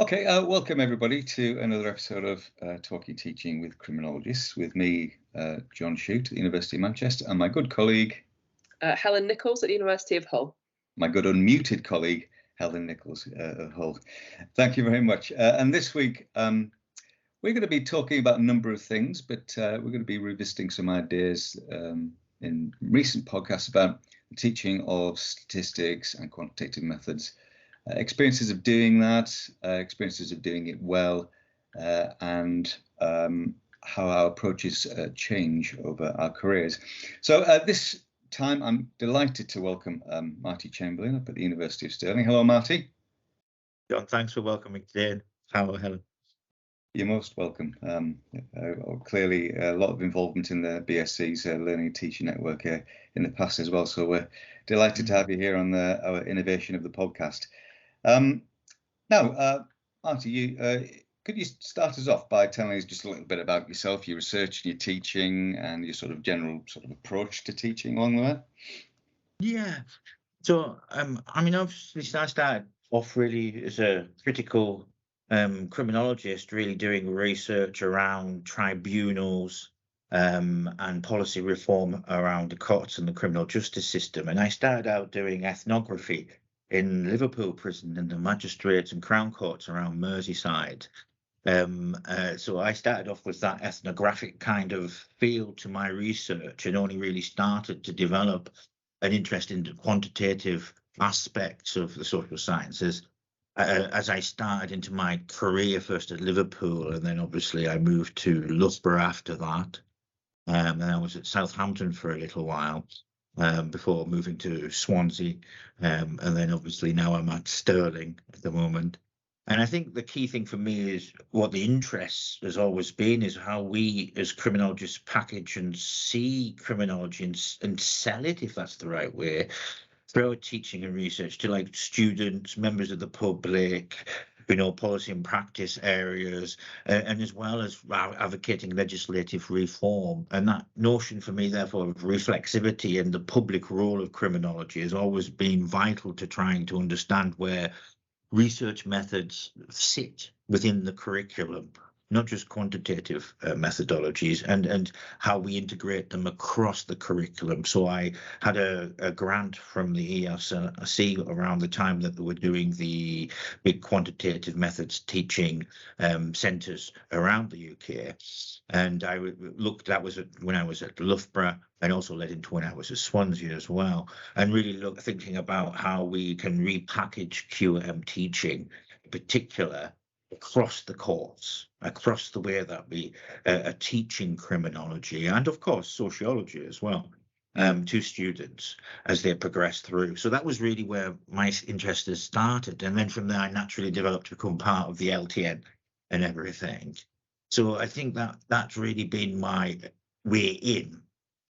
Okay, welcome everybody to another episode of Talking Teaching with Criminologists with me, John Shute at the University of Manchester, and my good colleague, Helen Nichols at the University of Hull. my good unmuted colleague, Helen Nichols at Hull. Thank you very much. And this week, we're going to be talking about a number of things, but we're going to be revisiting some ideas in recent podcasts about the teaching of statistics and quantitative methods. Experiences of doing that, experiences of doing it well, and how our approaches change over our careers. So this time I'm delighted to welcome Marty Chamberlain up at the University of Stirling. Hello, Marty. John, thanks for welcoming today. Hello, Helen. You're most welcome. Clearly a lot of involvement in the BSc's Learning and Teaching Network in the past as well. So we're delighted to have you here on our innovation of the podcast. Now, Marty, could you start us off by telling us just a little bit about yourself, your research, your teaching, and your sort of general sort of approach to teaching along the way? Yeah. So, obviously, I started off really as a critical criminologist, really doing research around tribunals and policy reform around the courts and the criminal justice system. And I started out doing ethnography in Liverpool prison and the magistrates and crown courts around Merseyside. So I started off with that ethnographic kind of feel to my research and only really started to develop an interest in the quantitative aspects of the social sciences as I started into my career first at Liverpool, and then obviously I moved to Loughborough after that. And I was at Southampton for a little while. Before moving to Swansea, and then obviously now I'm at Stirling at the moment. And I think the key thing for me is what the interest has always been is how we as criminologists package and see criminology and sell it, if that's the right way, through our teaching and research to like students, members of the public, policy and practice areas, and as well as advocating legislative reform. And that notion for me, therefore, of reflexivity and the public role of criminology has always been vital to trying to understand where research methods sit within the curriculum, not just quantitative methodologies, and how we integrate them across the curriculum. So I had a grant from the ESRC around the time that they were doing the big quantitative methods teaching centres around the UK. And I looked, that was when I was at Loughborough, and also led into when I was at Swansea as well, and really thinking about how we can repackage QM teaching, in particular, across the course, across the way that we are teaching criminology and, of course, sociology as well to students as they progress through. So that was really where my interest has started. And then from there, I naturally developed to become part of the LTN and everything. So I think that that's really been my way in.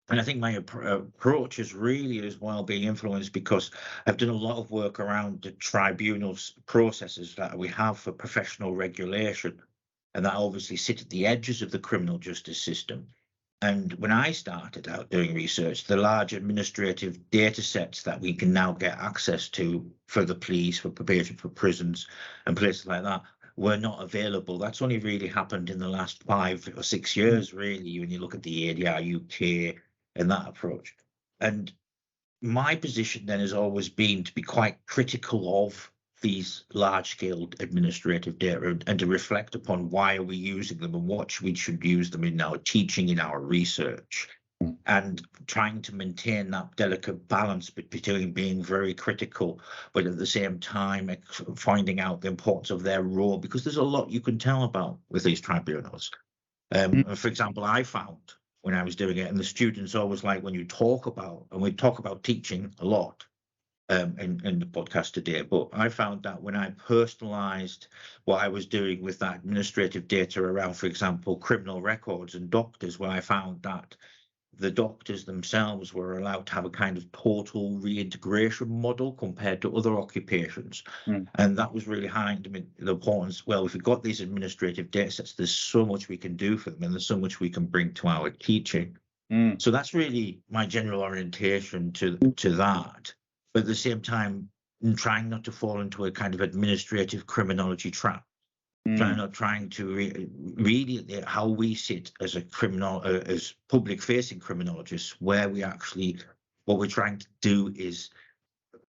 And I think my approach is really as well being influenced because I've done a lot of work around the tribunals processes that we have for professional regulation, and that obviously sit at the edges of the criminal justice system. And when I started out doing research, the large administrative data sets that we can now get access to for the police, for probation, for prisons and places like that were not available. That's only really happened in the last 5 or 6 years, really, when you look at the ADR UK and that approach. And my position then has always been to be quite critical of these large-scale administrative data and to reflect upon why are we using them and what we should use them in our teaching, in our research, and trying to maintain that delicate balance between being very critical, but at the same time finding out the importance of their role, because there's a lot you can tell about with these tribunals. For example, I found when I was doing it, and the students always like when you talk about, and we talk about teaching a lot in the podcast today, but I found that when I personalized what I was doing with that administrative data around, for example, criminal records and doctors, where I found that the doctors themselves were allowed to have a kind of total reintegration model compared to other occupations. And that was really highlighting the importance. Well, if we've got these administrative data sets, there's so much we can do for them, and there's so much we can bring to our teaching. So that's really my general orientation to that. But at the same time, trying not to fall into a kind of administrative criminology trap, trying to really how we sit as a as public-facing criminologists, where we actually what we're trying to do is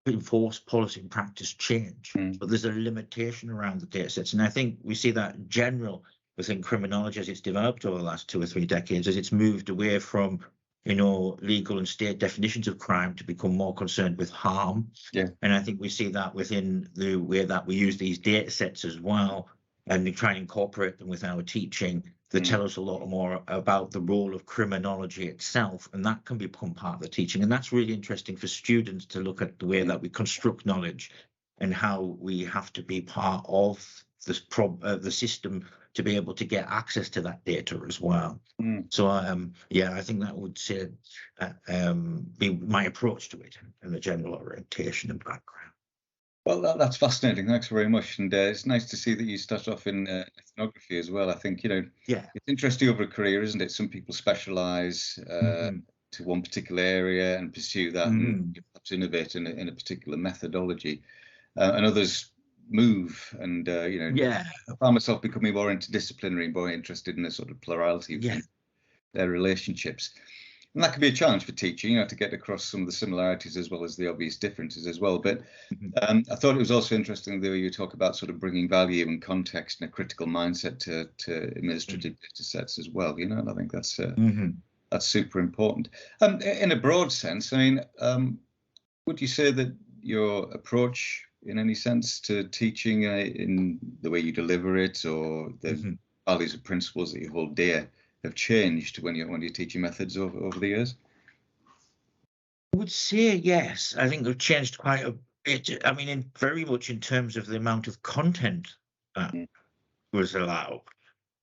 enforce policy and practice change. But there's a limitation around the data sets, and I think we see that in general within criminology as it's developed over the last 2 or 3 decades, as it's moved away from legal and state definitions of crime to become more concerned with harm. And I think we see that within the way that we use these data sets as well, and we try and incorporate them with our teaching that tell us a lot more about the role of criminology itself, and that can become part of the teaching. And that's really interesting for students to look at the way that we construct knowledge and how we have to be part of this the system to be able to get access to that data as well. So I think that would say be my approach to it and the general orientation and background. Well, that's fascinating. Thanks very much. And it's nice to see that you start off in ethnography as well. I think, it's interesting over a career, isn't it? Some people specialize to one particular area and pursue that and perhaps innovate in a particular methodology. And others move and, I found myself becoming more interdisciplinary, more interested in a sort of plurality of their relationships. And that can be a challenge for teaching, to get across some of the similarities as well as the obvious differences as well. But I thought it was also interesting the way you talk about sort of bringing value and context and a critical mindset to administrative data sets as well. And I think that's super important. In a broad sense, I mean, would you say that your approach, in any sense, to teaching in the way you deliver it, or the values and principles that you hold dear, have changed when you're teaching methods over the years? I would say yes. I think they've changed quite a bit. I mean, very much in terms of the amount of content that was allowed.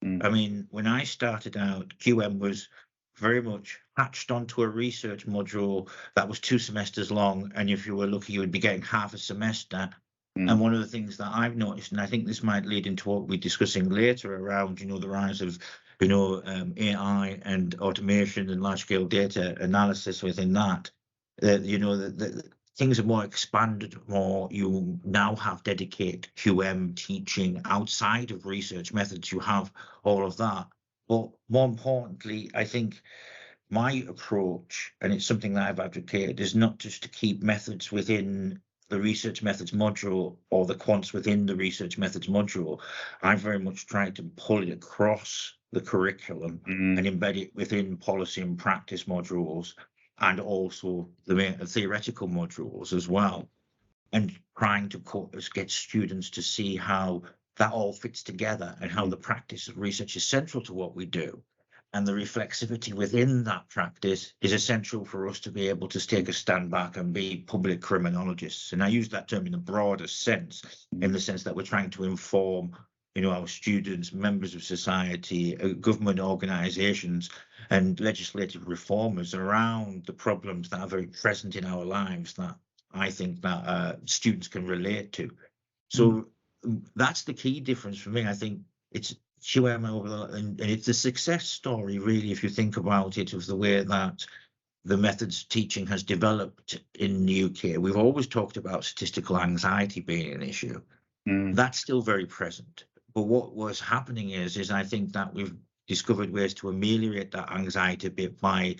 I mean, when I started out, QM was very much hatched onto a research module that was 2 semesters long, and if you were lucky, you would be getting half a semester. And one of the things that I've noticed, and I think this might lead into what we're discussing later around, the rise of AI and automation and large-scale data analysis within that, the things are more expanded, more. You now have dedicated QM teaching outside of research methods. You have all of that. But more importantly, I think my approach, and it's something that I've advocated, is not just to keep methods within the research methods module or the quants within the research methods module. I very much tried to pull it across the curriculum and embed it within policy and practice modules, and also the theoretical modules as well, and trying to get students to see how that all fits together and how the practice of research is central to what we do. And the reflexivity within that practice is essential for us to be able to take a stand back and be public criminologists. And I use that term in the broadest sense, in the sense that we're trying to inform, our students, members of society, government organisations, and legislative reformers around the problems that are very present in our lives that I think that students can relate to. So that's the key difference for me. I think it's QM and it's a success story, really, if you think about it, of the way that the methods teaching has developed in the UK. We've always talked about statistical anxiety being an issue. That's still very present. But what was happening is I think that we've discovered ways to ameliorate that anxiety a bit by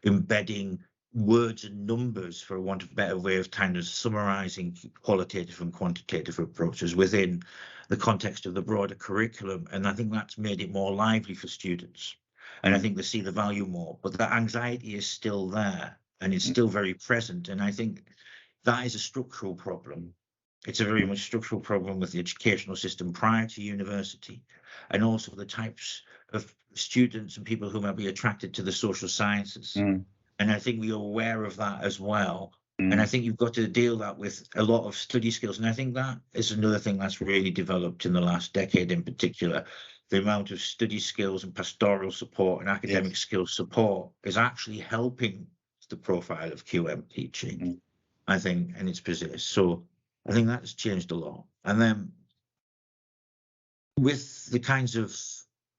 embedding words and numbers, for want of a better way of kind of summarizing qualitative and quantitative approaches within the context of the broader curriculum. And I think that's made it more lively for students. And I think they see the value more. But that anxiety is still there, and it's still very present. And I think that is a structural problem. It's a very much structural problem with the educational system prior to university, and also the types of students and people who might be attracted to the social sciences. And I think we are aware of that as well. And I think you've got to deal that with a lot of study skills. And I think that is another thing that's really developed in the last decade in particular. The amount of study skills and pastoral support and academic skills support is actually helping the profile of QM teaching, I think, and its position. So I think that's changed a lot. And then with the kinds of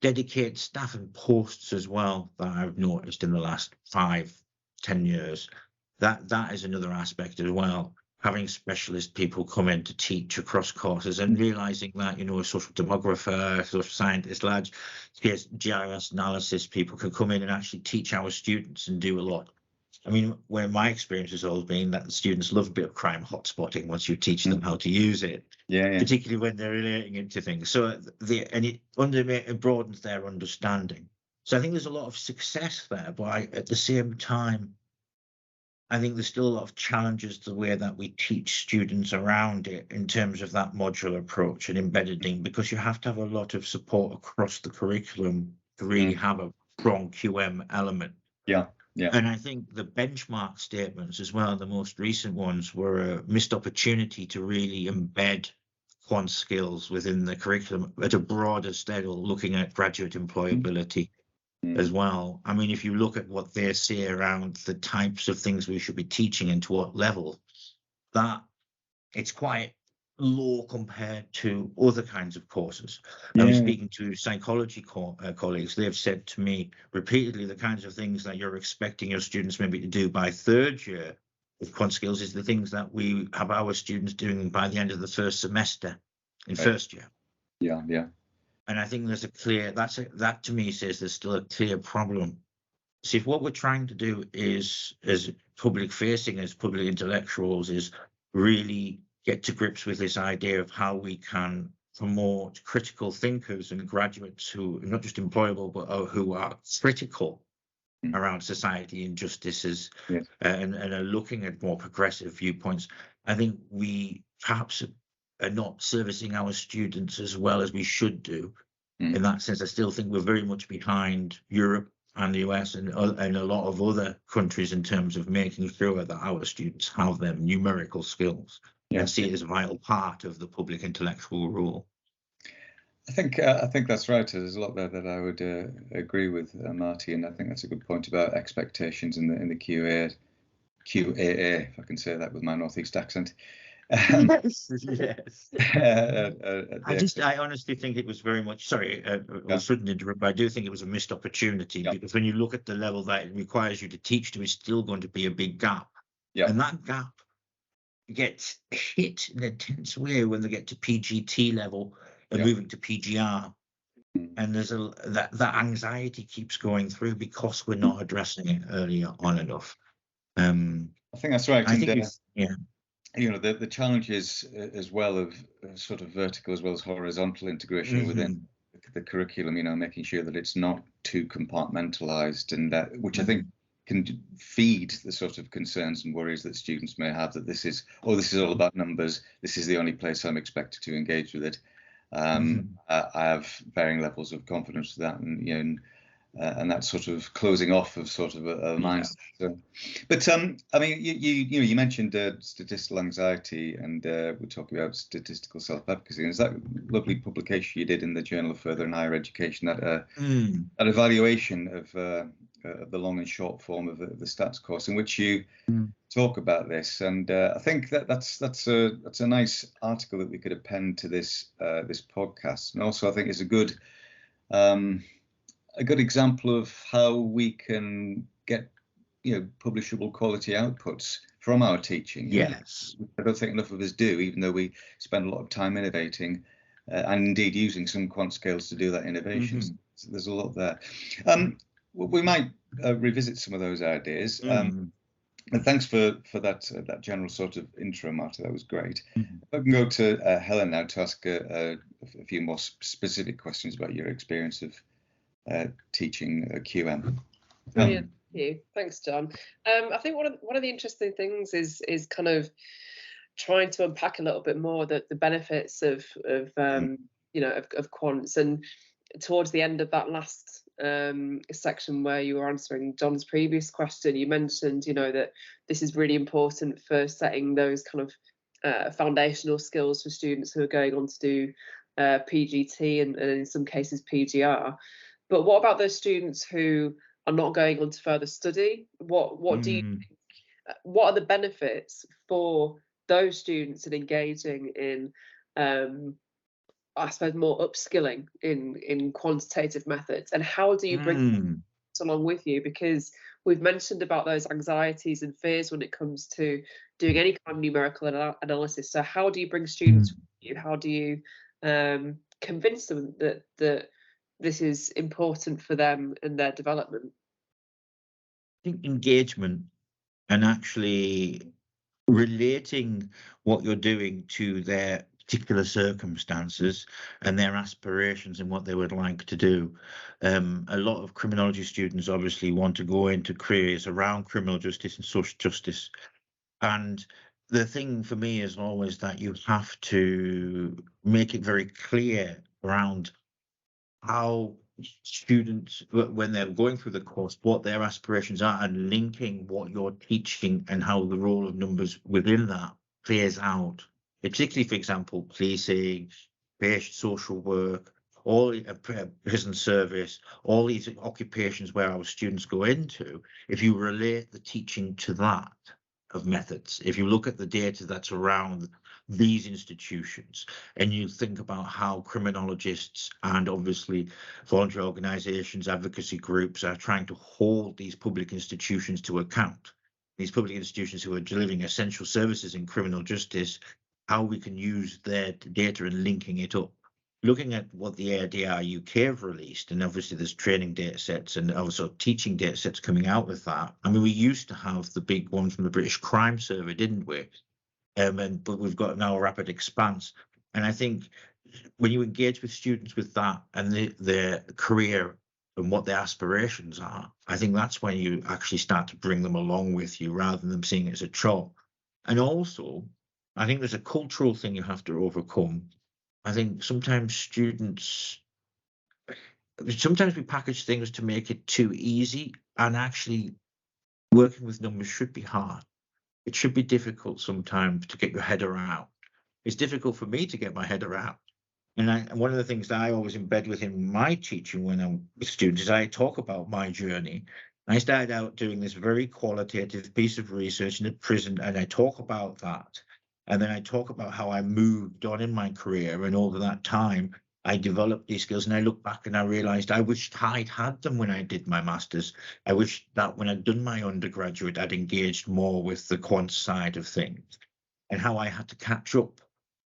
dedicated staff and posts as well that I've noticed in the last 5-10 years, that is another aspect as well. having specialist people come in to teach across courses, and realizing that, a social demographer, social scientist, large GIS analysis people can come in and actually teach our students and do a lot. I mean, where my experience has always been that the students love a bit of crime hotspotting once you teach them how to use it, particularly when they're relating it to things. So it broadens their understanding. So I think there's a lot of success there, but at the same time, I think there's still a lot of challenges to the way that we teach students around it in terms of that modular approach and embedding, because you have to have a lot of support across the curriculum to really have a strong QM element. Yeah. And I think the benchmark statements as well, the most recent ones, were a missed opportunity to really embed quant skills within the curriculum at a broader scale, looking at graduate employability as well. I mean, if you look at what they say around the types of things we should be teaching and to what level, that it's quite low compared to other kinds of courses. I'm speaking to psychology colleagues. They've said to me repeatedly the kinds of things that you're expecting your students maybe to do by third year with quant skills is the things that we have our students doing by the end of the first semester in first year. Yeah. And I think there's that to me says there's still a clear problem. See, if what we're trying to do is, as public facing, as public intellectuals, is really get to grips with this idea of how we can promote critical thinkers and graduates who are not just employable, but who are critical around society injustices and are looking at more progressive viewpoints, I think we perhaps are not servicing our students as well as we should do. In that sense, I still think we're very much behind Europe and the US and a lot of other countries in terms of making sure that our students have them numerical skills and see it as a vital part of the public intellectual role. I think that's right. There's a lot there that I would agree with, Marty, and I think that's a good point about expectations in the QAA, if I can say that with my Northeast accent. Yes. I honestly think it was very much. Sorry, I shouldn't interrupt, but I do think it was a missed opportunity because when you look at the level that it requires you to teach to, is still going to be a big gap, and that gap gets hit in an intense way when they get to PGT level and moving to PGR, and there's that anxiety keeps going through because we're not addressing it earlier on enough. I think that's right. I think the challenges as well of sort of vertical as well as horizontal integration within the curriculum, making sure that it's not too compartmentalized, and that, which I think can feed the sort of concerns and worries that students may have, that this is all about numbers, this is the only place I'm expected to engage with it. I have varying levels of confidence with that, and that sort of closing off of sort of a mindset. So, but I mean, you mentioned statistical anxiety, and we're talking about statistical self-efficacy. And it's that lovely publication you did in the Journal of Further and Higher Education, that evaluation of the long and short form of the stats course, in which you talk about this. And I think that's a nice article that we could append to this podcast, and also I think it's a good example of how we can get publishable quality outputs from our teaching. Yes, I don't think enough of us do, even though we spend a lot of time innovating and indeed using some quant scales to do that innovation. So there's a lot there. We might revisit some of those ideas. And thanks for that general sort of intro, Marta. That was great. If I can go to Helen now to ask a few more specific questions about your experience of teaching QM. Brilliant. Thank you. Thanks, John. I think one of the interesting things is kind of trying to unpack a little bit more the benefits of quants. And towards the end of that last section where you were answering John's previous question, you mentioned that this is really important for setting those kind of foundational skills for students who are going on to do PGT and in some cases PGR. But what about those students who are not going on to further study? What do you think, what are the benefits for those students in engaging in I suppose more upskilling in quantitative methods, and how do you bring them along with you? Because we've mentioned about those anxieties and fears when it comes to doing any kind of numerical analysis. So how do you bring students with you? How do you convince them that this is important for them and their development? I think engagement and actually relating what you're doing to their particular circumstances and their aspirations and what they would like to do. A lot of criminology students obviously want to go into careers around criminal justice and social justice. And the thing for me is always that you have to make it very clear around how students, when they're going through the course, what their aspirations are, and linking what you're teaching and how the role of numbers within that plays out. Particularly, for example, policing, patient social work, all prison service, all these occupations where our students go into. If you relate the teaching to that of methods, if you look at the data that's around these institutions, and you think about how criminologists and obviously voluntary organizations, advocacy groups are trying to hold these public institutions to account, these public institutions who are delivering essential services in criminal justice, how we can use their data and linking it up. Looking at what the ADR UK have released, and obviously there's training data sets and also teaching data sets coming out with that. I mean, we used to have the big one from the British Crime Survey, didn't we? But we've got now a rapid expanse. And I think when you engage with students with that and their career and what their aspirations are, I think that's when you actually start to bring them along with you rather than them seeing it as a chore. And also, I think there's a cultural thing you have to overcome. I think sometimes we package things to make it too easy, and actually working with numbers should be hard. It should be difficult sometimes to get your head around. It's difficult for me to get my head around. And one of the things that I always embed within my teaching when I'm with students is I talk about my journey. I started out doing this very qualitative piece of research in a prison, and I talk about that. And then I talk about how I moved on in my career, and over that time, I developed these skills. And I look back and I realized I wished I'd had them when I did my master's. I wish that when I'd done my undergraduate, I'd engaged more with the quant side of things and how I had to catch up.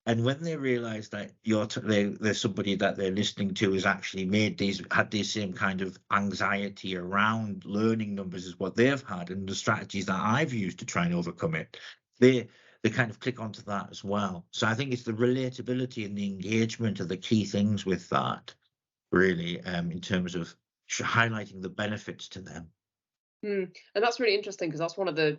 And when they realize that there's somebody that they're listening to has actually had these same kind of anxiety around learning numbers as what they've had, and the strategies that I've used to try and overcome it, they kind of click onto that as well. So I think it's the relatability and the engagement are the key things with that, really, in terms of highlighting the benefits to them. And that's really interesting, because that's one of the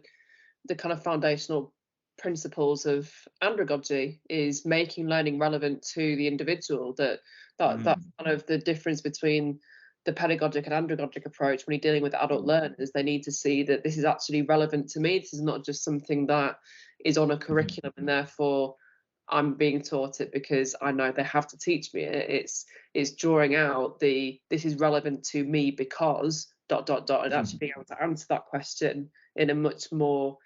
kind of foundational principles of andragogy, is making learning relevant to the individual. That's kind of the difference between the pedagogic and andragogic approach. When you're dealing with adult learners, they need to see that this is actually relevant to me. This is not just something that is on a curriculum and therefore I'm being taught it because I know they have to teach me it. It's drawing out this is relevant to me because ... and actually being able to answer that question in a much more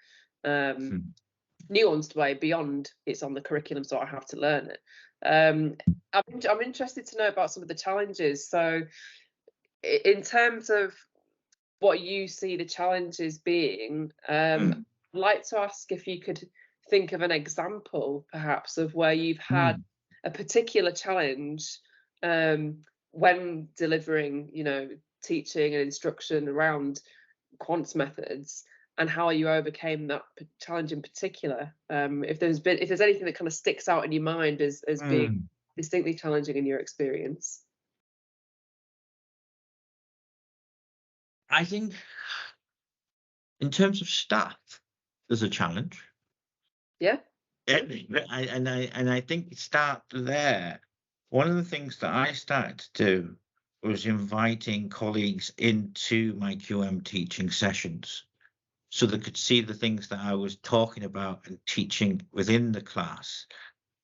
nuanced way beyond it's on the curriculum, so I have to learn it. I'm interested to know about some of the challenges. So in terms of what you see the challenges being, I'd like to ask if you could think of an example perhaps of where you've had a particular challenge when delivering, teaching and instruction around quant methods, and how you overcame that challenge in particular. If there's anything that kind of sticks out in your mind as being distinctly challenging in your experience. I think in terms of staff, there's a challenge. Yeah. And I think it started there. One of the things that I started to do was inviting colleagues into my QM teaching sessions so they could see the things that I was talking about and teaching within the class,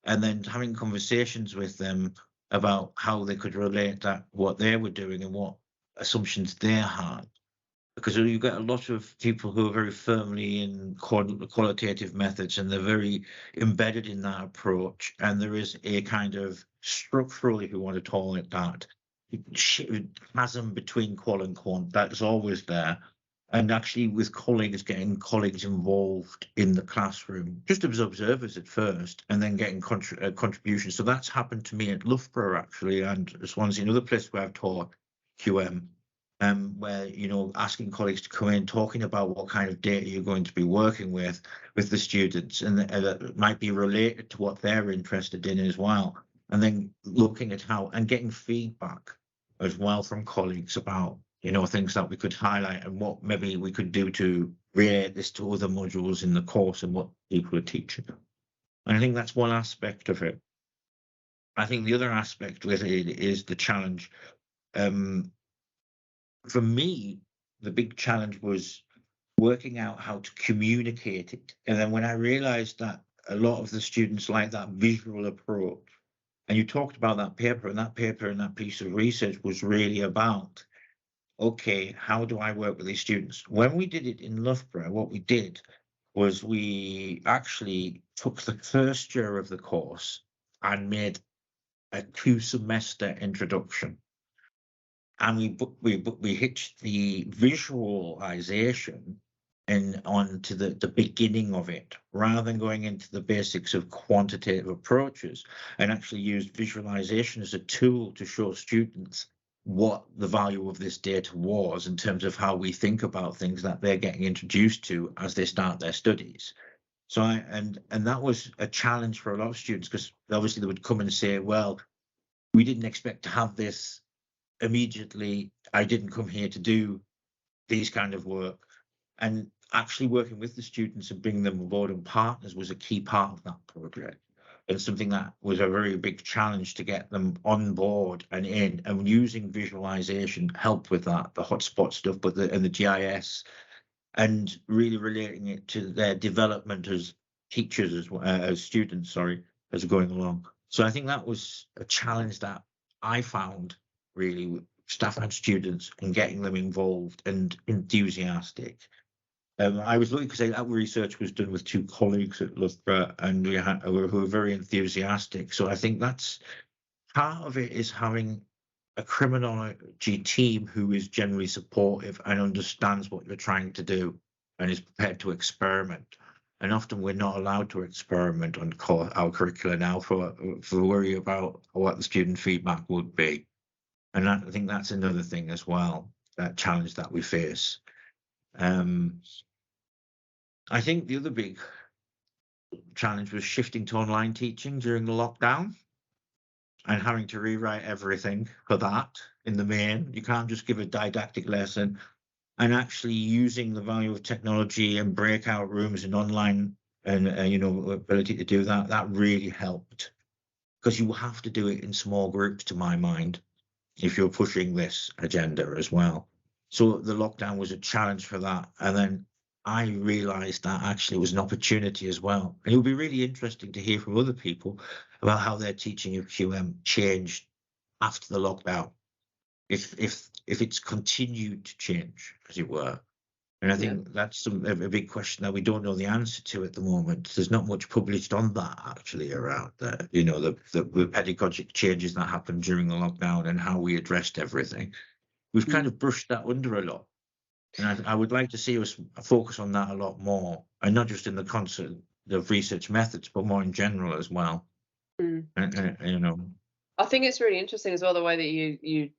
and then having conversations with them about how they could relate that what they were doing and what assumptions they had. Because you get a lot of people who are very firmly in qualitative methods, and they're very embedded in that approach. And there is a kind of structural, if you want to call it that, chasm between qual and quant that is always there. and actually with colleagues, getting colleagues involved in the classroom, just as observers at first, and then getting contributions. So that's happened to me at Loughborough, actually, and Swansea, another place where I've taught QM, where, you know, asking colleagues to come in, talking about what kind of data you're going to be working with the students, and that might be related to what they're interested in as well. And then looking at how, and getting feedback as well from colleagues about, you know, things that we could highlight and what maybe we could do to relate this to other modules in the course and what people are teaching. And I think that's one aspect of it. I think the other aspect with it is the challenge. For me, the big challenge was working out how to communicate it. And then when I realized that a lot of the students like that visual approach, and you talked about that paper, and that piece of research was really about, okay, how do I work with these students? When we did it in Loughborough, what we did was we actually took the first year of the course and made a 2-semester introduction. And we hitched the visualization onto the beginning of it, rather than going into the basics of quantitative approaches, and actually used visualization as a tool to show students what the value of this data was in terms of how we think about things that they're getting introduced to as they start their studies. So and that was a challenge for a lot of students, because obviously they would come and say, well, we didn't expect to have this immediately. I didn't come here to do these kind of work. And actually working with the students and bringing them on board and partners was a key part of that project, and something that was a very big challenge to get them on board and in, and using visualization helped with that, the hotspot stuff, but and the GIS, and really relating it to their development as teachers, as students, as going along. So I think that was a challenge that I found really with staff and students, and getting them involved and enthusiastic. I was lucky because that research was done with 2 colleagues at Loughborough, and who were very enthusiastic. So I think that's part of it, is having a criminology team who is generally supportive and understands what you're trying to do and is prepared to experiment. And often we're not allowed to experiment on our curricula now for worry about what the student feedback would be. And I think that's another thing as well, that challenge that we face. I think the other big challenge was shifting to online teaching during the lockdown and having to rewrite everything for that in the main. You can't just give a didactic lesson, and actually using the value of technology and breakout rooms and online and ability to do that really helped, because you have to do it in small groups, to my mind, if you're pushing this agenda as well. So the lockdown was a challenge for that. And then I realized that actually it was an opportunity as well. And it would be really interesting to hear from other people about how their teaching of QM changed after the lockdown, if it's continued to change, as it were. And I think that's a big question that we don't know the answer to at the moment. There's not much published on that actually around the pedagogic changes that happened during the lockdown and how we addressed everything. We've kind of brushed that under a lot. And I would like to see us focus on that a lot more, and not just in the concept of research methods, but more in general as well. And, I think it's really interesting as well, the way that you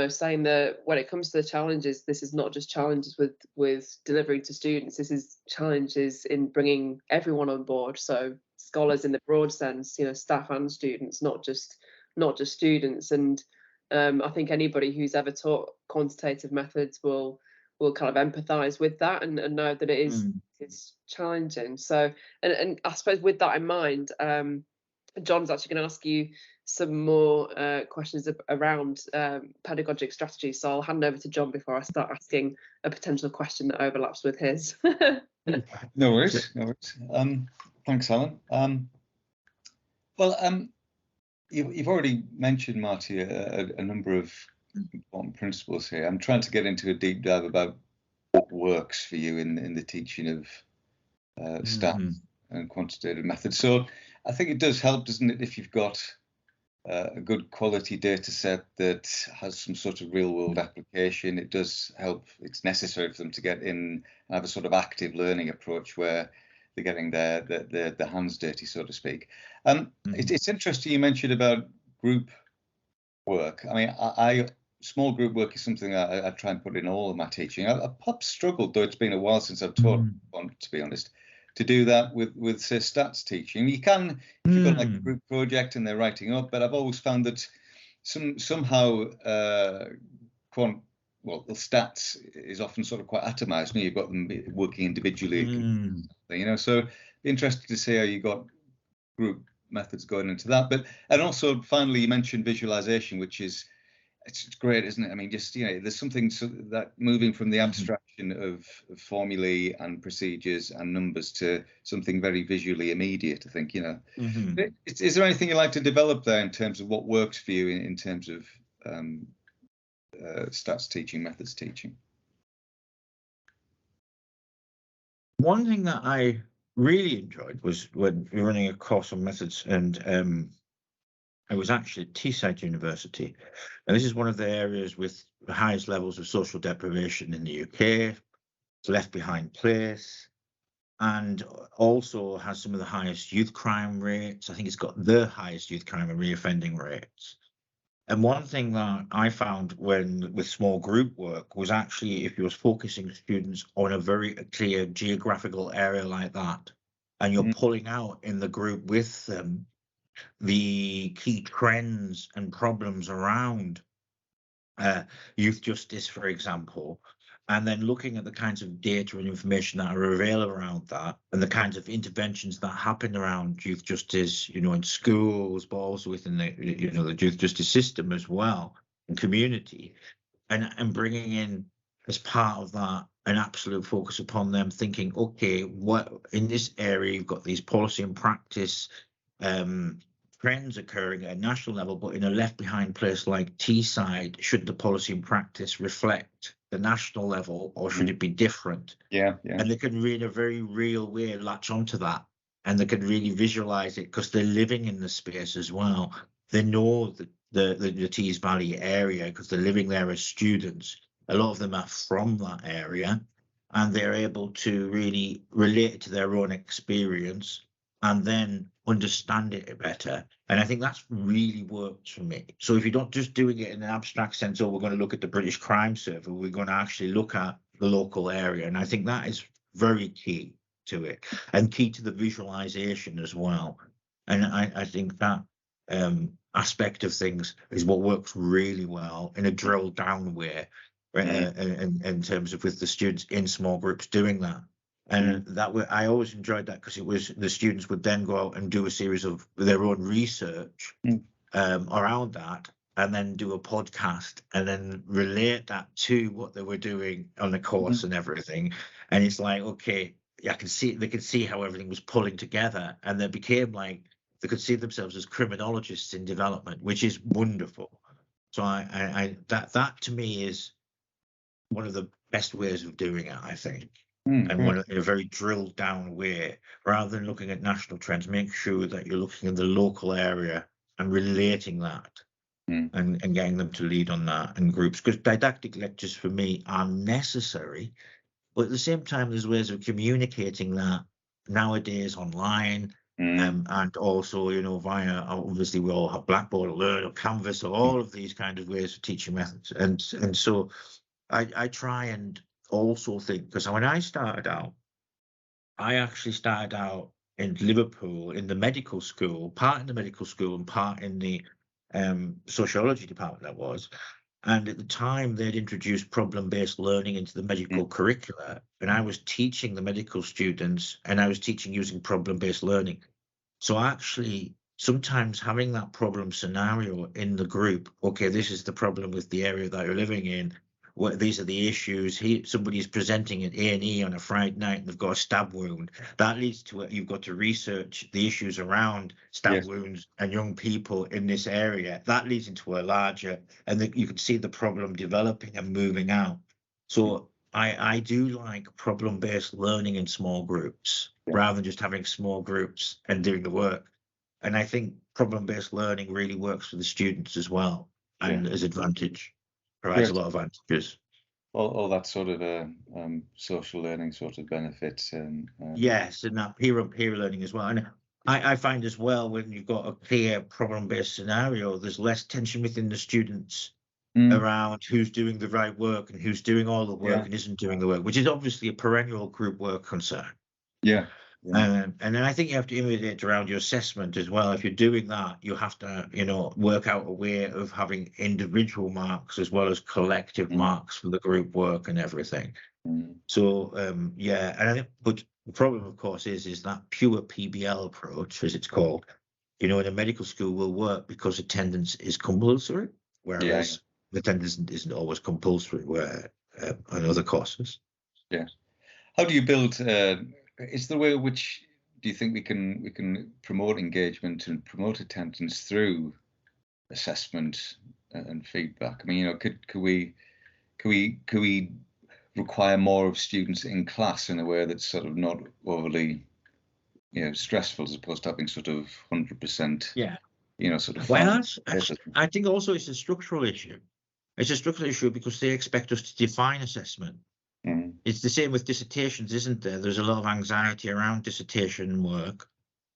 saying that when it comes to the challenges, this is not just challenges with delivering to students. This is challenges in bringing everyone on board. So scholars in the broad sense, staff and students, not just students. And I think anybody who's ever taught quantitative methods will kind of empathise with that and know that it's challenging. So and I suppose with that in mind, John's actually going to ask you some more questions around pedagogic strategy. So I'll hand over to John before I start asking a potential question that overlaps with his. No worries. Thanks, Helen. You've already mentioned, Marty, a number of important principles here. I'm trying to get into a deep dive about what works for you in the teaching of staff and quantitative methods. So I think it does help, doesn't it, if you've got a good quality data set that has some sort of real world application. It does help. It's necessary for them to get in and have a sort of active learning approach where they're getting their hands dirty, so to speak. It's interesting you mentioned about group work. I mean, I small group work is something I try and put in all of my teaching. I've perhaps struggled, though it's been a while since I've taught one, to be honest, to do that with say stats teaching. You can, if you've got like a group project and they're writing up, but I've always found that somehow the stats is often sort of quite atomized. You know, you've got them working individually, you know. So interested to see how you got group methods going into that. But and also finally, you mentioned visualization, which is it's great, isn't it? I mean, just, you know, there's something that moving from the abstraction of formulae and procedures and numbers to something very visually immediate, I think, you know. Is there anything you'd like to develop there in terms of what works for you in terms of stats teaching, methods teaching? One thing that I really enjoyed was when we were running a course on methods, and I was actually at Teesside University, and this is one of the areas with the highest levels of social deprivation in the UK. It's left behind place, and also has some of the highest youth crime rates. I think it's got the highest youth crime and reoffending rates. And one thing that I found with small group work was actually if you was focusing students on a very clear geographical area like that, and you're pulling out in the group with them the key trends and problems around youth justice, for example, and then looking at the kinds of data and information that are available around that, and the kinds of interventions that happen around youth justice, you know, in schools, but also within the, you know, the youth justice system as well, and community, and bringing in as part of that an absolute focus upon them thinking, okay, what in this area you've got these policy and practice trends occurring at a national level, but in a left behind place like Teesside, should the policy and practice reflect the national level, or should it be different? Yeah. And they can really, in a very real way, latch onto that, and they can really visualize it because they're living in the space as well. They know the Tees Valley area because they're living there as students. A lot of them are from that area, and they're able to really relate to their own experience and then understand it better. And I think that's really worked for me. So if you're not just doing it in an abstract sense, oh, we're going to look at the British crime survey, we're going to actually look at the local area. And I think that is very key to it, and key to the visualization as well. And I think that aspect of things is what works really well in a drill down way, in terms of with the students in small groups doing that. And that way, I always enjoyed that because it was the students would then go out and do a series of their own research around that, and then do a podcast and then relate that to what they were doing on the course and everything. And it's like, okay, I can see, they could see how everything was pulling together, and they became like, they could see themselves as criminologists in development, which is wonderful. So that to me is one of the best ways of doing it, I think. And one in a very drilled down way, rather than looking at national trends, make sure that you're looking at the local area and relating that and getting them to lead on that in groups. Because didactic lectures for me are necessary, but at the same time, there's ways of communicating that nowadays online, and also, you know, via, obviously we all have Blackboard or Learn or Canvas or all of these kind of ways of teaching methods. And so I try and also think, because when I started out, I actually started out in Liverpool in the medical school, part in the medical school and part in the sociology department that was. And at the time, they'd introduced problem-based learning into the medical curricula, and I was teaching the medical students, and I was teaching using problem-based learning. So actually, sometimes having that problem scenario in the group, okay, this is the problem with the area that you're living in, these are the issues. Somebody's presenting at A&E on a Friday night and they've got a stab wound. That leads to it. You've got to research the issues around stab wounds and young people in this area. That leads into a larger, and you can see the problem developing and moving out. So I do like problem-based learning in small groups rather than just having small groups and doing the work. And I think problem-based learning really works for the students as well, and as advantage, provides a Great. lot of advantages. All that sort of social learning sort of benefits. And Yes, and that peer learning as well. And I find as well, when you've got a clear problem-based scenario, there's less tension within the students around who's doing the right work and who's doing all the work and isn't doing the work, which is obviously a perennial group work concern. Yeah. And then I think you have to innovate around your assessment as well. If you're doing that, you have to, work out a way of having individual marks as well as collective marks for the group work and everything. So, and I think, but the problem, of course, is that pure PBL approach, as it's called, in a medical school will work because attendance is compulsory, whereas attendance isn't always compulsory where on other courses. Yeah. How do you build? Is there a way in which do you think we can promote engagement and promote attendance through assessment and feedback? I mean, could we require more of students in class in a way that's sort of not overly stressful, as opposed to having sort of 100%? Yeah. Sort of. Well, I think also it's a structural issue. It's a structural issue because they expect us to define assessment. It's the same with dissertations, isn't there? There's a lot of anxiety around dissertation work,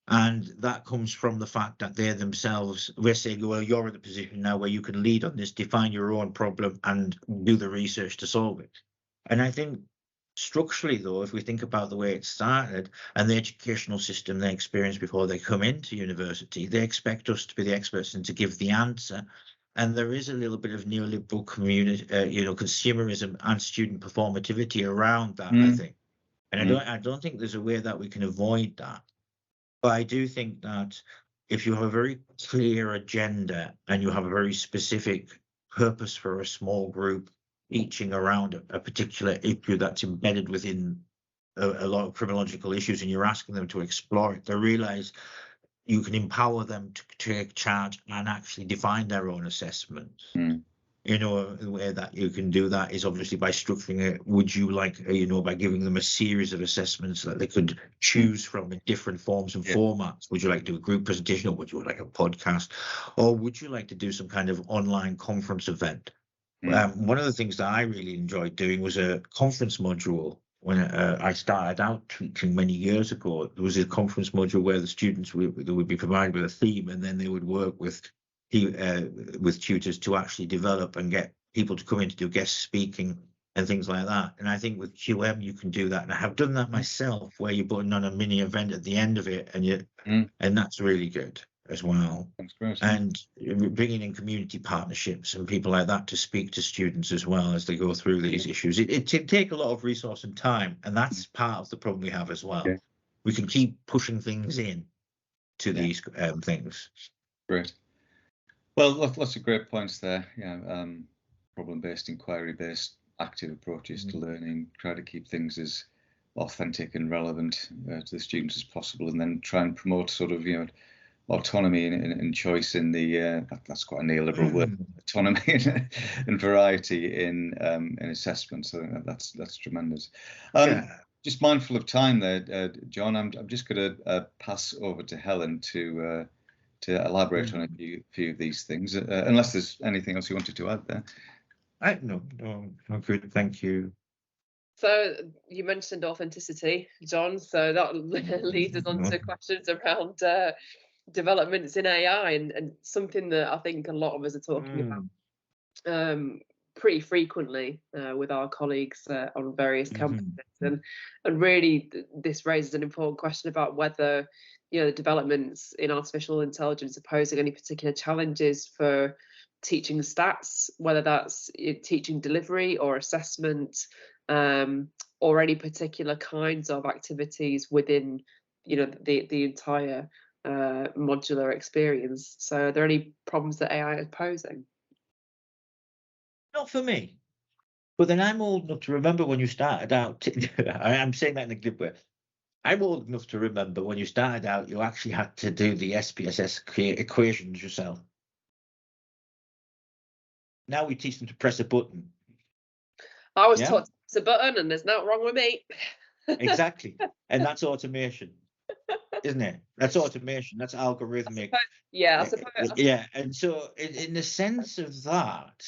and that comes from the fact that they themselves, we're saying, well, you're in a position now where you can lead on this, define your own problem and do the research to solve it. And I think structurally, though, if we think about the way it started and the educational system they experience before they come into university, they expect us to be the experts and to give the answer. And there is a little bit of neoliberal community, consumerism and student performativity around that, I think. And I don't think there's a way that we can avoid that. But I do think that if you have a very clear agenda and you have a very specific purpose for a small group teaching around a particular issue that's embedded within a lot of criminological issues, and you're asking them to explore it, they realize you can empower them to take charge and actually define their own assessments. The way that you can do that is obviously by structuring it. Would you like, by giving them a series of assessments that they could choose from in different forms and formats? Would you like to do a group presentation, or would you like a podcast, or would you like to do some kind of online conference event? One of the things that I really enjoyed doing was a conference module. When I started out teaching many years ago, there was a conference module where the students would be provided with a theme, and then they would work with tutors to actually develop and get people to come in to do guest speaking and things like that. And I think with QM you can do that, and I have done that myself, where you're putting on a mini event at the end of it, and that's really good as well. That's great. And bringing in community partnerships and people like that to speak to students as well as they go through these issues. It take a lot of resource and time, and that's part of the problem we have as well. We can keep pushing things in to these things. Great. Well, lots of great points there. Problem-based, inquiry-based, active approaches to learning. Try to keep things as authentic and relevant to the students as possible, and then try and promote sort of autonomy and choice in the that's quite a neoliberal word, autonomy and variety in assessment. So that's tremendous. Just mindful of time there, John. I'm just going to pass over to Helen to elaborate on a few of these things, unless there's anything else you wanted to add there. No, good. Thank you. So you mentioned authenticity, John. So that leads us on to questions around developments in AI, and something that I think a lot of us are talking about pretty frequently with our colleagues on various campuses, and really this raises an important question about whether the developments in artificial intelligence are posing any particular challenges for teaching stats, whether that's teaching delivery or assessment, or any particular kinds of activities within the entire modular experience. So are there any problems that AI is posing? Not for me. But then I'm old enough to remember when you started out. I'm saying that in a good way. I'm old enough to remember when you started out, you actually had to do the SPSS equations yourself. Now we teach them to press a button. I was taught to press a button, and there's nothing wrong with me. Exactly. And that's automation. isn't it? That's automation. That's algorithmic. Yeah, I suppose. Yeah, and so in the sense of that,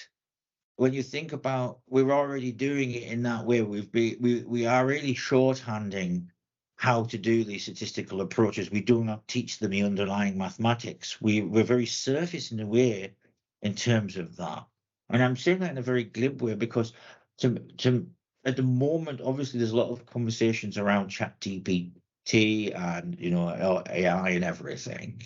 when you think about, we're already doing it in that way. We are really shorthanding how to do these statistical approaches. We do not teach them the underlying mathematics. We're very surface in a way in terms of that. And I'm saying that in a very glib way because to at the moment, obviously, there's a lot of conversations around ChatGPT and AI and everything,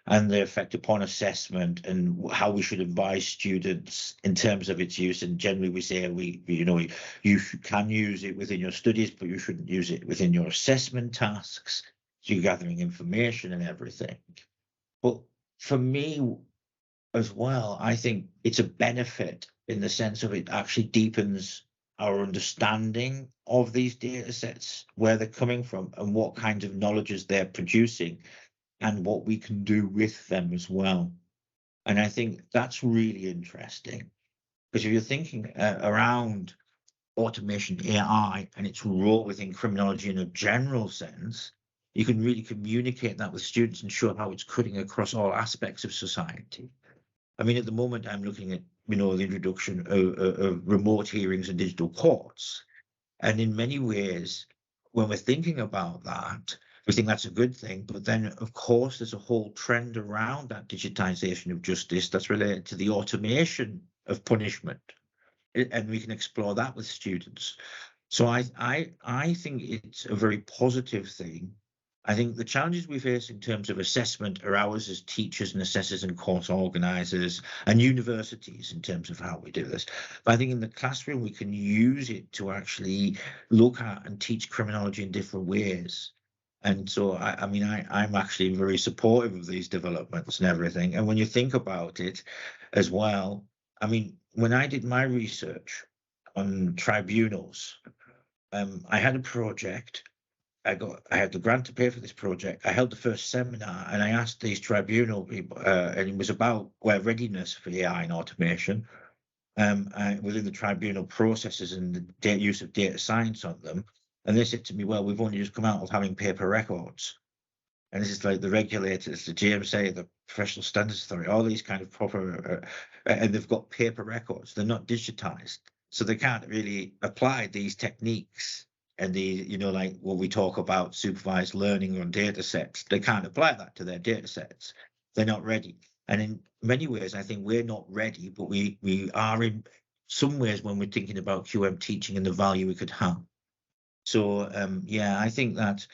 and the effect upon assessment and how we should advise students in terms of its use. And generally, we say you can use it within your studies, but you shouldn't use it within your assessment tasks. So you're gathering information and everything. But for me as well, I think it's a benefit in the sense of it actually deepens our understanding of these data sets, where they're coming from and what kinds of knowledges they're producing and what we can do with them as well. And I think that's really interesting, because if you're thinking around automation, AI, and its role within criminology in a general sense, you can really communicate that with students and show how it's cutting across all aspects of society. I mean, at the moment, I'm looking at the introduction of remote hearings and digital courts, and in many ways, when we're thinking about that, we think that's a good thing. But then, of course, there's a whole trend around that digitization of justice that's related to the automation of punishment, and we can explore that with students. So I think it's a very positive thing. I think the challenges we face in terms of assessment are ours as teachers and assessors and course organisers and universities in terms of how we do this. But I think in the classroom, we can use it to actually look at and teach criminology in different ways. And so, I'm actually very supportive of these developments and everything. And when you think about it as well, I mean, when I did my research on tribunals, I had a project. I had the grant to pay for this project. I held the first seminar and I asked these tribunal people, and it was about readiness for AI and automation within the tribunal processes and the use of data science on them. And they said to me, well, we've only just come out of having paper records. And this is like the regulators, the GMSA, the Professional Standards Authority, all these kind of proper, and they've got paper records. They're not digitized. So they can't really apply these techniques and like what we talk about supervised learning on data sets. They can't apply that to their data sets. They're not ready. And in many ways, I think we're not ready, but we are in some ways when we're thinking about QM teaching and the value we could have. So, I think that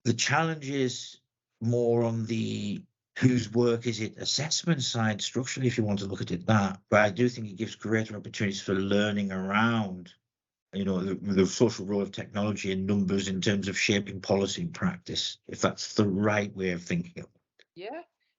the challenge is more on the whose work is it assessment side structurally, if you want to look at it that. But I do think it gives greater opportunities for learning around the social role of technology and numbers in terms of shaping policy and practice, if that's the right way of thinking of it.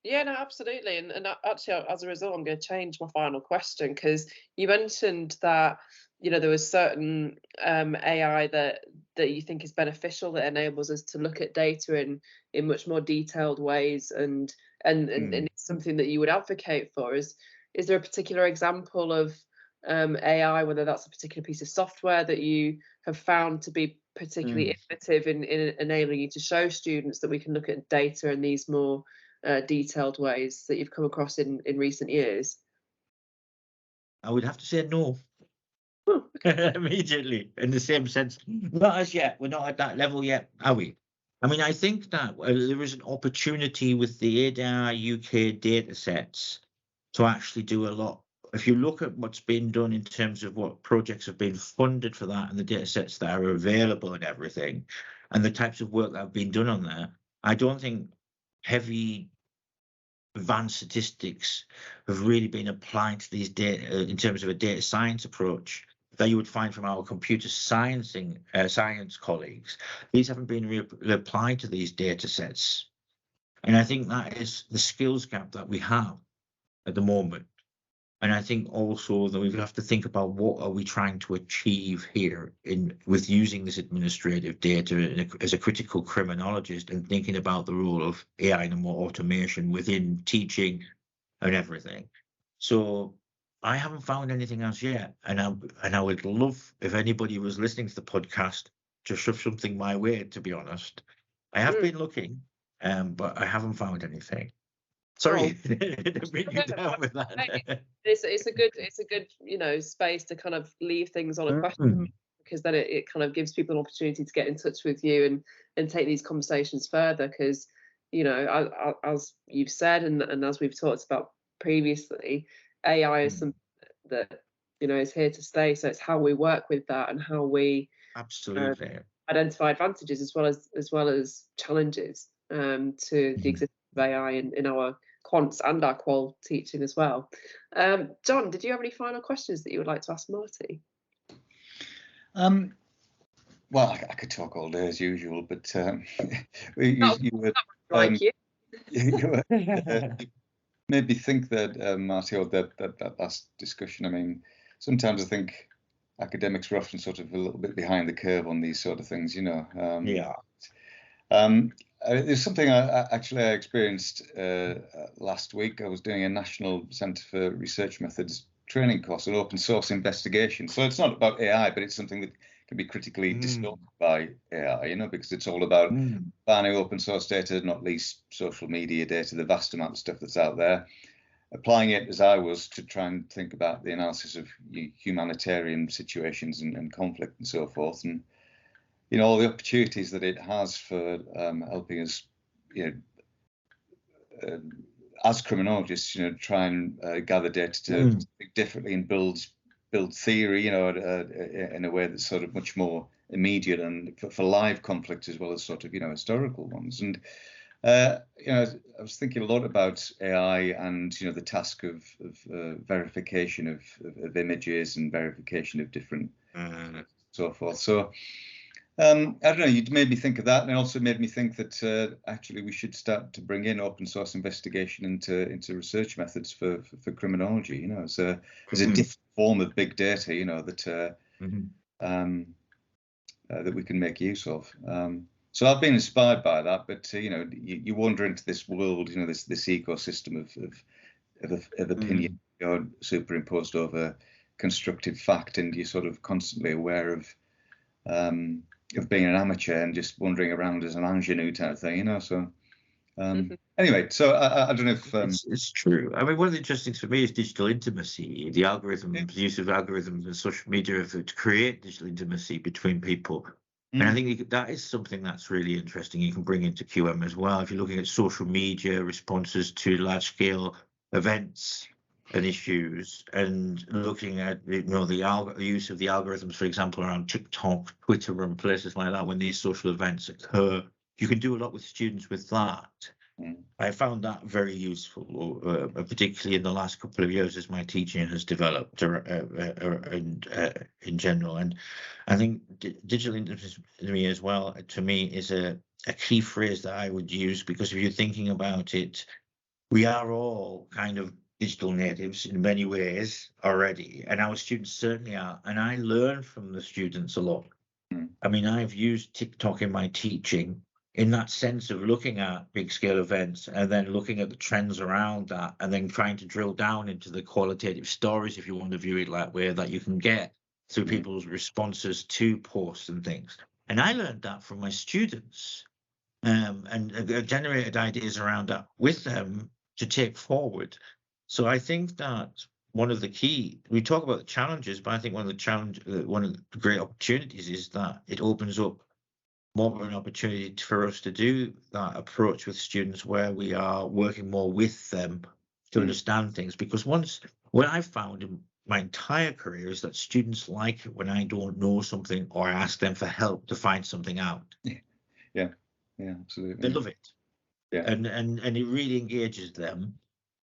Yeah, no, absolutely. And actually, as a result, I'm going to change my final question, because you mentioned that there was certain AI that you think is beneficial, that enables us to look at data in much more detailed ways, and it's something that you would advocate for. Is there a particular example of AI, whether that's a particular piece of software that you have found to be particularly innovative in enabling you to show students that we can look at data in these more detailed ways that you've come across in recent years? I would have to say no. Immediately, in the same sense. Not as yet. We're not at that level yet, are we? I mean, I think that there is an opportunity with the ADI UK data sets to actually do a lot. If you look at what's been done in terms of what projects have been funded for that and the data sets that are available and everything, and the types of work that have been done on there, I don't think heavy advanced statistics have really been applied to these data in terms of a data science approach that you would find from our computer science colleagues. These haven't been applied to these data sets. And I think that is the skills gap that we have at the moment. And I think also that we have to think about what are we trying to achieve here with using this administrative data as a critical criminologist, and thinking about the role of AI and more automation within teaching and everything. So I haven't found anything else yet, and I would love if anybody was listening to the podcast to shove something my way, to be honest. I have been looking, but I haven't found anything. Sorry, to bring you down with that. It's a good space to kind of leave things on a question, because then it kind of gives people an opportunity to get in touch with you and take these conversations further, because as you've said and as we've talked about previously, AI is something that is here to stay. So it's how we work with that and how we absolutely identify advantages as well as challenges to the existence of AI in our quants and our qual teaching as well. John, did you have any final questions that you would like to ask Marty? Well, I could talk all day as usual, but you made me think that, Marty, or that last discussion. I mean, sometimes I think academics are often sort of a little bit behind the curve on these sort of things, There's something I experienced last week. I was doing a National Centre for Research Methods training course on open source investigation. So it's not about AI, but it's something that can be critically distorted by AI, because it's all about finding open source data, not least social media data, the vast amount of stuff that's out there, applying it as I was to try and think about the analysis of humanitarian situations and conflict and so forth. And all the opportunities that it has for helping us, as criminologists, try and gather data to think differently and build theory, in a way that's sort of much more immediate and for live conflict as well as sort of historical ones. And I was thinking a lot about AI and the task of verification of images and verification of different so forth. So. I don't know, you made me think of that, and it also made me think that actually we should start to bring in open source investigation into research methods for criminology, as a different form of big data, that that we can make use of. So I've been inspired by that, but you wander into this world, this ecosystem of opinion superimposed over constructive fact, and you're sort of constantly aware of being an amateur and just wandering around as an ingenue type thing, So anyway, so I don't know if it's true. I mean, one of the interesting things for me is digital intimacy, the algorithms, the use of algorithms and social media to create digital intimacy between people. And I think that is something that's really interesting. You can bring into QM as well. If you're looking at social media responses to large-scale events and issues, and looking at the use of the algorithms, for example, around TikTok, Twitter, and places like that, when these social events occur, you can do a lot with students with that. I found that very useful, particularly in the last couple of years as my teaching has developed in general. And I think digital intimacy as well, to me, is a key phrase that I would use, because if you're thinking about it, we are all kind of digital natives in many ways already, and our students certainly are. And I learn from the students a lot. I mean, I've used TikTok in my teaching in that sense of looking at big scale events and then looking at the trends around that, and then trying to drill down into the qualitative stories, if you want to view it that way, that you can get through people's responses to posts and things. And I learned that from my students, and generated ideas around that with them to take forward. So I think that one of the key, we talk about the challenges, but I think one of the great opportunities is that it opens up more of an opportunity for us to do that approach with students, where we are working more with them to understand things. Because what I've found in my entire career is that students like it when I don't know something or I ask them for help to find something out. Yeah, absolutely. They love it. Yeah. And it really engages them.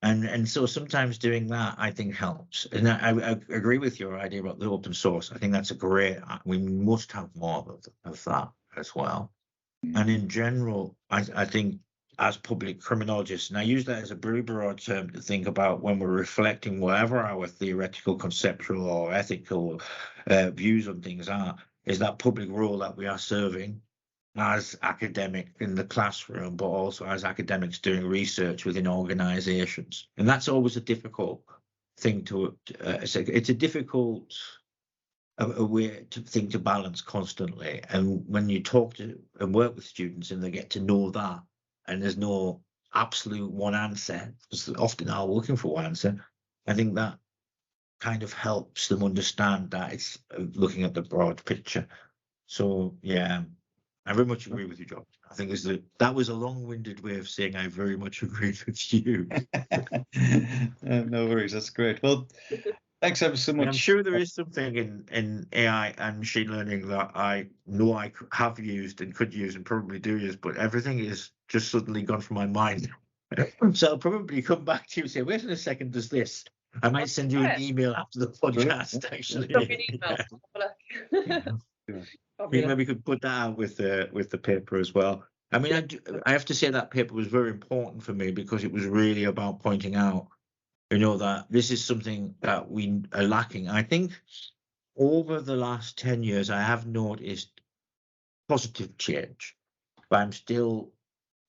And so sometimes doing that, I think, helps. And I agree with your idea about the open source. I think that's we must have more of that as well. And in general, I think as public criminologists, and I use that as a very broad term to think about when we're reflecting whatever our theoretical, conceptual, or ethical views on things are, is that public role that we are serving as academic in the classroom, but also as academics doing research within organizations. And that's always a difficult thing it's a difficult a way to think to balance constantly. And when you talk to and work with students and they get to know that, and there's no absolute one answer, because they often are looking for one answer, I think that kind of helps them understand that it's looking at the broad picture. So yeah, I very much agree with you, John. I think that was a long-winded way of saying I very much agree with you. No worries, that's great. Well, thanks ever so much. I'm sure there is something in AI and machine learning that I know I have used and could use and probably do use, but everything is just suddenly gone from my mind. So I'll probably come back to you and say, wait a second, does this? I might send you an email after the podcast, actually. Drop me an email. Maybe we could put that out with the paper as well. I mean, I have to say that paper was very important for me because it was really about pointing out, that this is something that we are lacking. I think over the last 10 years, I have noticed positive change, but I'm still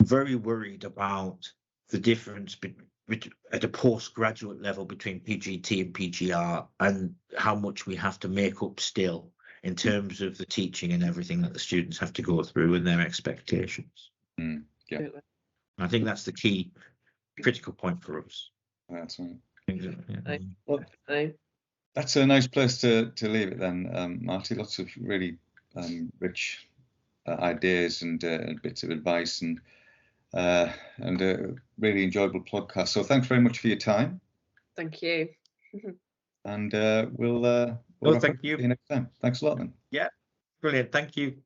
very worried about the difference at a postgraduate level between PGT and PGR and how much we have to make up still in terms of the teaching and everything that the students have to go through and their expectations. Yeah, I think that's the key critical point for us. That's right. Yeah. Well, that's a nice place to leave it then, Marty. Lots of really rich ideas and bits of advice and a really enjoyable podcast. So thanks very much for your time. Thank you. And we'll thank you. See you next time. Thanks a lot, then. Yeah, brilliant. Thank you.